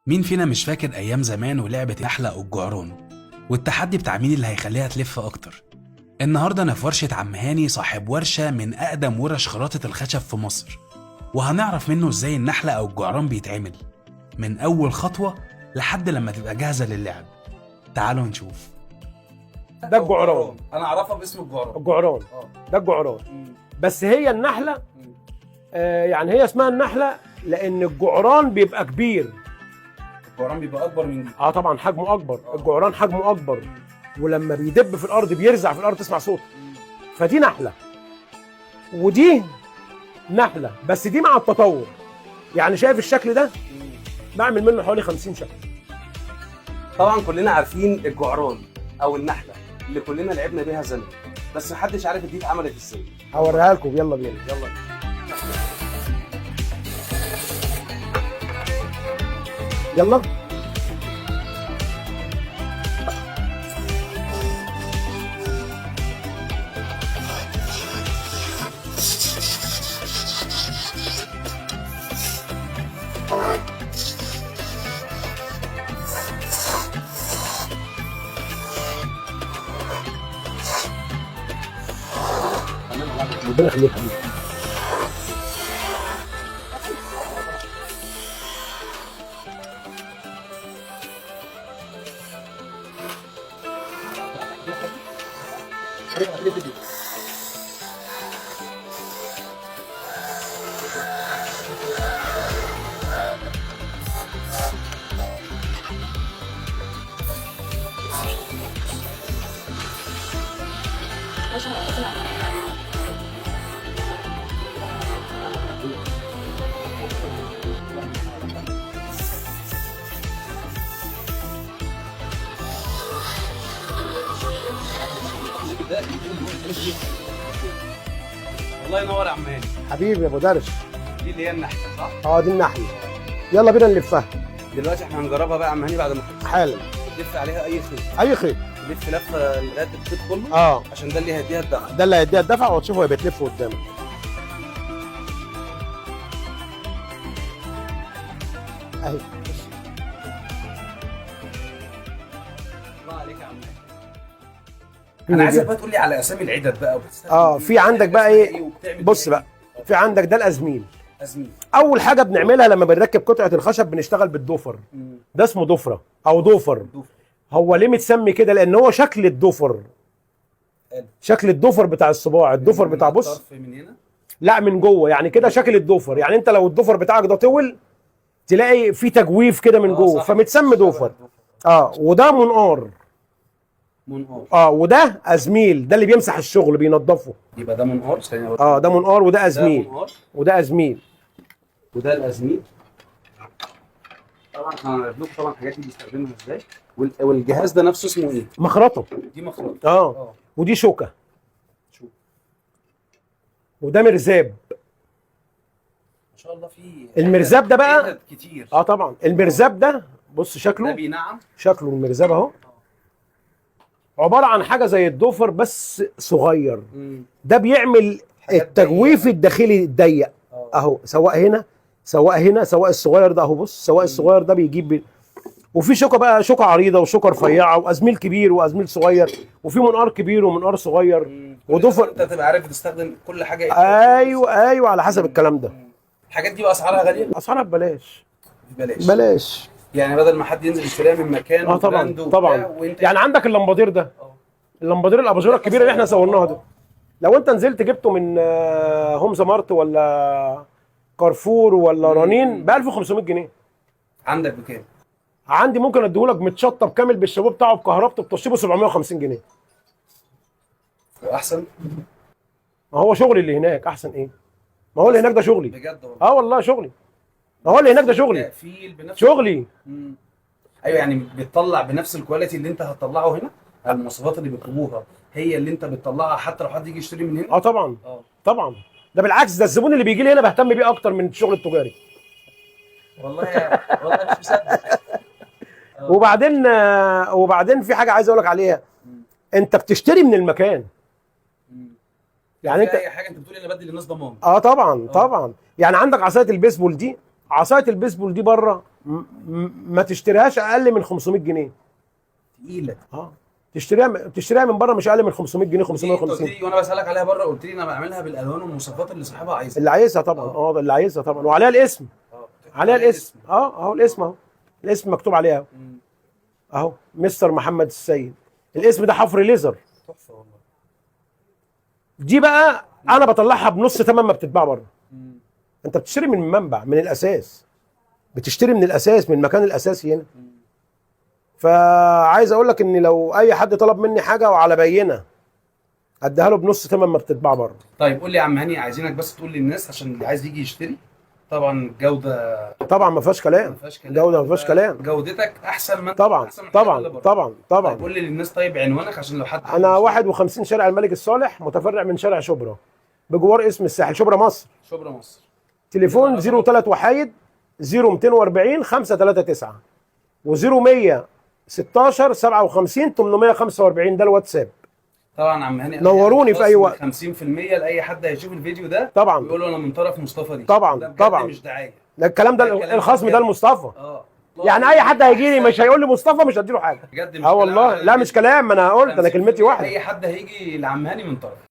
مين فينا مش فاكر أيام زمان ولعبة النحلة أو الجعران والتحدي بتاع مين اللي هيخليها تلف أكتر؟ النهاردة أنا في ورشة عم هاني صاحب ورشة من أقدم ورش خراطة الخشب في مصر، وهنعرف منه إزاي النحلة أو الجعران بيتعمل من أول خطوة لحد لما تبقى جاهزة للعب. تعالوا نشوف. ده الجعران. أنا أعرفها باسم الجعران. الجعران ده الجعران. بس هي النحلة يعني هي اسمها النحلة لأن الجعران بيبقى كبير. الجعران بيبقى أكبر من دي. طبعا حجمه أكبر. الجعران حجمه أكبر، ولما بيدب في الأرض بيرزع في الأرض تسمع صوت. فدي نحلة ودي نحلة، بس دي مع التطور. يعني شايف الشكل ده؟ بعمل منه حوالي 50 شكل. طبعا كلنا عارفين الجعران او النحله اللي كلنا لعبنا بيها زمان، بس محدش عارف دي اتعملت ازاي. هوريها لكم، يلا بينا. يلا ربنا يخليك. الله ينور يا عم هاني. حبيبي يا ابو درش. دي اللي هي النحله صح؟ دي النحلة. يلا بينا نلفها دلوقتي احنا هنجربها بقى يا عم هاني بعد ما حالا. تلف عليها اي خيط، اي خيط. تلف لفه لغايه الخيط كله عشان ده اللي هيديها الدفع. ده اللي هيديها الدفع، وتشوفه هي بتلف قدامك. اهي. الله عليك يا عم هاني. انا عايزك بقى تقول لي على اسامي العدد بقى. في عندك بقى ايه؟ بص بقى، في عندك ده الازميل. ازميل اول حاجه بنعملها لما بنركب قطعه الخشب بنشتغل بالضفر. ده اسمه ضفره او ضفر. هو ليه متسمي كده؟ لان هو شكل الضفر، شكل الضفر بتاع الصباع. الضفر بتاع بص من هنا، لا من جوه، يعني كده شكل الضفر. يعني انت لو الضفر بتاعك ده طول تلاقي في تجويف كده من جوه، فمتسمي ضفر. وده منقار. وده ازميل، ده اللي بيمسح الشغل بينظفه. يبقى ده منقار. ده منقار وده ازميل. وده ازميل وده الازميل. طبعا هنعرف لكم طبعا الحاجات دي بيستخدمها ازاي، والجهاز ده نفسه اسمه ايه؟ مخرطه. دي مخرطه. ودي شوكه. وده مرزاب. ما شاء الله. في المرزاب ده بقى كتير. طبعا المرزاب ده بص شكله. ده بينعم. شكله المرزاب اهو عباره عن حاجه زي الضفر بس صغير. ده بيعمل التجويف الداخلي الضيق اهو، سواء هنا سواء هنا، سواء الصغير ده اهو. بص سواء الصغير ده بيجيب وفي شوكه بقى، شوكه عريضه وشوكه رفيعه وازميل كبير وازميل صغير، وفي منقار كبير ومنقار صغير وضفر. انت تبقى عارف تستخدم كل حاجه. ايوه على حسب الكلام ده. الحاجات دي بقى اسعارها غاليه؟ اسعارها ببلاش. ببلاش يعني بدل ما حد ينزل يشتريها من مكان طبعا. يعني عندك اللمبادير ده، اللمبادير الاباجوره الكبيره اللي احنا صورناها ده، لو انت نزلت جبته من هومز مارت ولا كارفور ولا رنين ب 1500 جنيه. عندك بكام؟ عندي ممكن اديهولك متشطب كامل بالشابوه بتاعه بكهربته بتشطيبه 750 جنيه. واحسن؟ ما هو شغلي اللي هناك احسن. ايه؟ ما هو اللي هناك ده شغلي بجد والله. والله شغلي. ما هو اللي هناك ده شغلي. شغلي. ايوه يعني بتطلع بنفس الكواليتي اللي انت هتطلعه هنا. المواصفات اللي بيطلبوها هي اللي انت بتطلعها حتى لو حد يجي يشتري من هنا. طبعا. طبعا. ده بالعكس، ده الزبون اللي بيجي لي هنا بهتم بيه اكتر من الشغل التجاري. والله مش مصدق. وبعدين في حاجه عايز اقول لك عليها. انت بتشتري من المكان. يعني انت اي حاجه انت بتقول انا بدي للناس ضمان. طبعا. طبعا. يعني عندك عصايه البيسبول دي، عصايه البيسبول دي بره ما تشتريهاش اقل من 500 جنيه. تقيله. تشتريها من بره مش اقل من 500 جنيه، انت 550. قلت لي وانا بسالك عليها بره، قلت لي انا بعملها بالالوان والمواصفات اللي صاحبها عايزها. اللي عايزها طبعا، اللي عايزها طبعا، وعليها الاسم. عليها الاسم، اهو الاسم اهو، الاسم مكتوب عليها اهو. اهو مستر محمد السيد، الاسم ده حفر ليزر. تحفه والله. دي بقى انا بطلعها بنص ثمن ما بتتباع بره. انت بتشتري من منبع، من الاساس، بتشتري من الاساس، من المكان الاساسي هنا. فعايز اقول لك ان لو اي حد طلب مني حاجه وعلى بينه اديها له بنص ثمن ما بتتباع بره. طيب قول لي يا عم هاني، عايزينك بس تقول للناس عشان اللي عايز يجي يشتري. طبعا الجوده طبعا ما فيهاش كلام، جوده ما فيهاش كلام، جودتك احسن من طبعا أحسن من طبعا اللي بره. طبعا طبعا. طيب قول لي للناس طيب عنوانك عشان لو حد انا 51 شارع الملك الصالح، متفرع من شارع شبرا، بجوار اسم الساحل، شبرا مصر. شبرا مصر. تليفون 03 وحايد 0240 539 و0100 16 57 845، ده الواتساب. طبعا عم هاني نوروني في اي وقت. 50% لاي حد هيشوف الفيديو ده طبعا ويقول له انا من طرف مصطفى دي. طبعا ده بجد طبعا. مش دعايه. ده الكلام ده الكلام الخصم بجد. ده لمصطفى. يعني اي حد هيجي لي مش هيقول لي مصطفى مش هديله حاجه. بجد مش والله لا مش كلام، انا قلت انا كلمتي واحده. اي حد هيجي لعم هاني من طرف.